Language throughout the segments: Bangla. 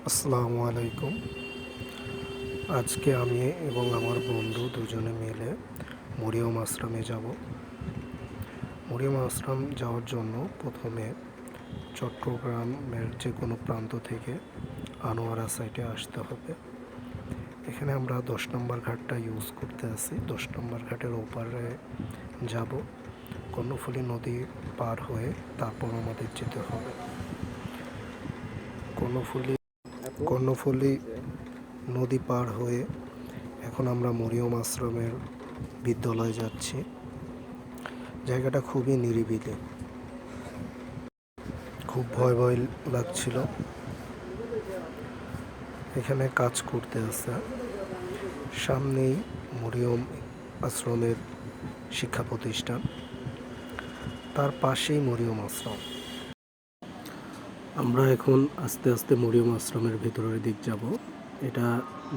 আসসালামু আলাইকুম। আজকে আমি এবং আমার বন্ধু দুজনে মিলে মরিয়ম আশ্রমে যাব। মরিয়ম আশ্রম যাওয়ার জন্য প্রথমে চট্টগ্রামের যে কোনো প্রান্ত থেকে আনোয়ারা সাইটে আসতে হবে। এখানে আমরা 10 নম্বর ঘাটটা ইউজ করতে আসি। 10 নম্বর ঘাটের ওপারে যাব, কর্ণফুলী নদী পার হয়ে তারপর আমাদের যেতে হবে। কর্ণফুলী নদী পার হয়ে এখন আমরা মরিয়ম আশ্রমের বিদ্যালয়ে যাচ্ছি। জায়গাটা খুবই নিরিবিলি, খুব ভয় ভয় লাগছিল। এখানে কাজ করতে আসা, সামনেই মরিয়ম আশ্রমের শিক্ষা প্রতিষ্ঠান, তার পাশেই মরিয়ম আশ্রম। আমরা এখন আস্তে আস্তে মরিয়ম আশ্রমের ভিতরের দিক যাব। এটা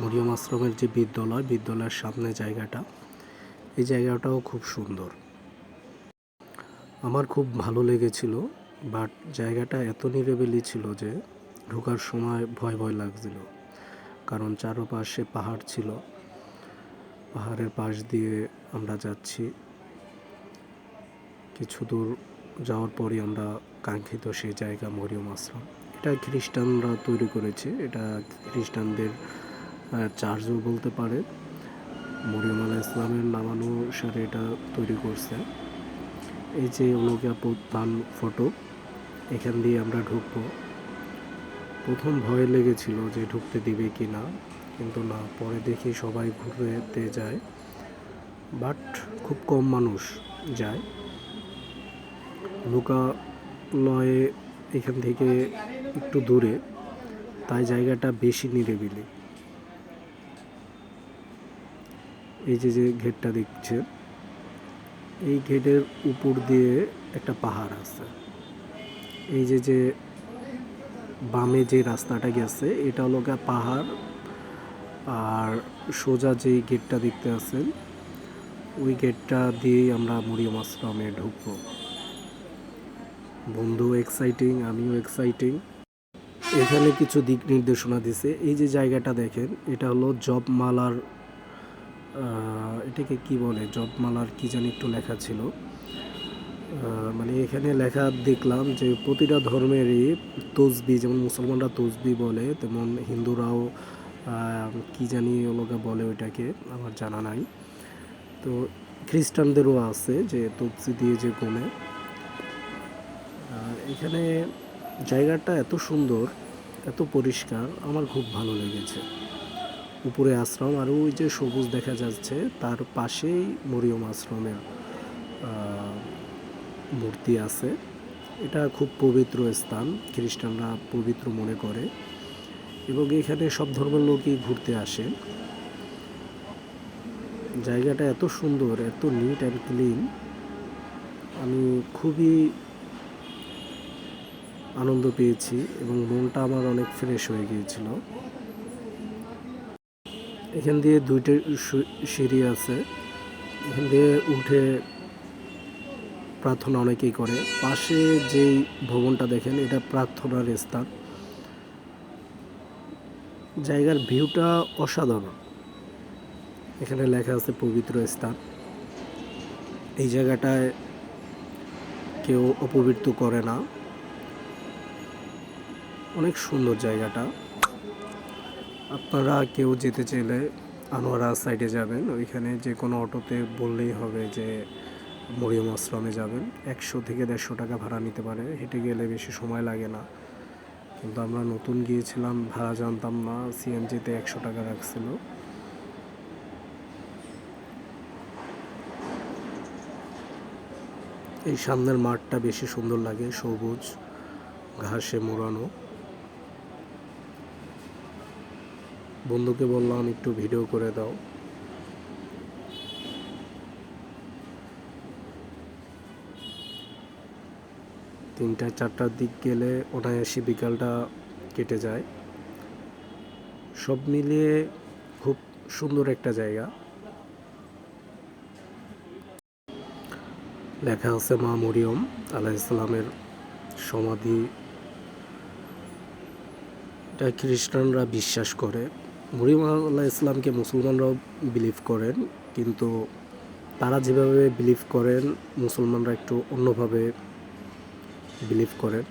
মরিয়ম আশ্রমের যে বিদ্যালয়ের সামনে জায়গাটা, এই জায়গাটাও খুব সুন্দর, আমার খুব ভালো লেগেছিল। বাট জায়গাটা এত নিরিবিলি ছিল যে ঢোকার সময় ভয় ভয় লাগছিল, কারণ চারপাশে পাহাড় ছিল। পাহাড়ের পাশ দিয়ে আমরা যাচ্ছি। কিছু দূর যাওয়ার পরই আমরা কাঙ্ক্ষিত সেই জায়গা মরিয়ম আশ্রম। এটা খ্রিস্টানরা তৈরি করেছে, এটা খ্রিস্টানদের চার্চও বলতে পারে। মরিয়ম আলাইহিস সালামের নামানুসারে এটা তৈরি করছে। এই যে অনুজ্ঞা প্রধান ফটো, এখান দিয়ে আমরা ঢুকবো। প্রথম ভয় লেগেছিল যে ঢুকতে দিবে কি না, কিন্তু না, পরে দেখি সবাই ঘুরতে যায়, বাট খুব কম মানুষ যায়। লোকালয়ে এখান থেকে একটু দূরে, তাই জায়গাটা বেশি নিরিবিলি। এই যে যে গেটটা দেখছে, এই গেটের উপর দিয়ে একটা পাহাড় আছে। এই যে যে বামে যে রাস্তাটা গেছে, এটা হলো পাহাড়। আর সোজা যেই গেটটা দেখতে আছেন, ওই গেটটা দিয়েই আমরা মরিয়ম আশ্রমে ঢুকবো। বন্ধু এক্সাইটিং, আমিও এক্সাইটিং। এখানে কিছু দিক নির্দেশনা দিছে। এই যে জায়গাটা দেখেন, এটা হলো জপমালার, এটাকে কি বলে, জপমালার কি জানি একটু লেখা ছিল। মানে এখানে লেখা দেখলাম যে প্রতিটা ধর্মেরই তসবি, যেমন মুসলমানরা তসবি বলে, তেমন হিন্দুরাও কি জানি ওলোকে বলে, ওইটাকে আমার জানা নাই। তো খ্রিস্টানদেরও আছে যে তসবি দিয়ে যে গোনে। এখানে জায়গাটা এত সুন্দর, এত পরিষ্কার, আমার খুব ভালো লেগেছে। উপরে আশ্রম, আর ওই যে সবুজ দেখা যাচ্ছে, তার পাশেই মরিয়ম আশ্রমের মূর্তি আছে। এটা খুব পবিত্র স্থান, খ্রিস্টানরা পবিত্র মনে করে, এবং এখানে সব ধর্মের লোকই ঘুরতে আসে। জায়গাটা এত সুন্দর, এত নিট অ্যান্ড ক্লিন, আমি খুবই আনন্দ পেয়েছি এবং মনটা আমার অনেক ফ্রেশ হয়ে গিয়েছিল। এখান দিয়ে 2টা সিঁড়ি আছে, এখান দিয়ে উঠে প্রার্থনা অনেকেই করে। পাশে যেই ভবনটা দেখেন, এটা প্রার্থনার স্থান। জায়গার ভিউটা অসাধারণ। এখানে লেখা আছে পবিত্র স্থান। এই জায়গাটায় কেউ অপবিত্র করে না, অনেক সুন্দর জায়গাটা। আপনারা কেউ যেতে চাইলে আনোয়ারা সাইডে যাবেন, ওইখানে যে কোনো অটোতে বললেই হবে যে মরিয়ম আশ্রমে যাবেন। 100 থেকে 150 টাকা ভাড়া নিতে পারে, হেঁটে গেলে বেশি সময় লাগে না। কিন্তু আমরা নতুন গিয়েছিলাম, ভাড়া জানতাম না, সিএনজিতে 100 টাকা রাখছিল। এই সামনের মাঠটা বেশি সুন্দর লাগে, সবুজ ঘাসে মোড়ানো। বন্ধুকে বললাম একটু ভিডিও করে দাও। তিনটা 4টার দিক গেলে অনায়াসী বিকালটা কেটে যায়। সব মিলিয়ে খুব সুন্দর একটা জায়গা। লেখা আছে মা মরিয়ম আলাইহিস সালামের সমাধি, এটা খ্রিস্টানরা বিশ্বাস করে। মরিয়ম আলাইহিস ইসলামকে মুসলমানরাও বিলিভ করেন, কিন্তু তারা যেভাবে বিলিভ করেন মুসলমানরা একটু অন্যভাবে বিলিভ করেন।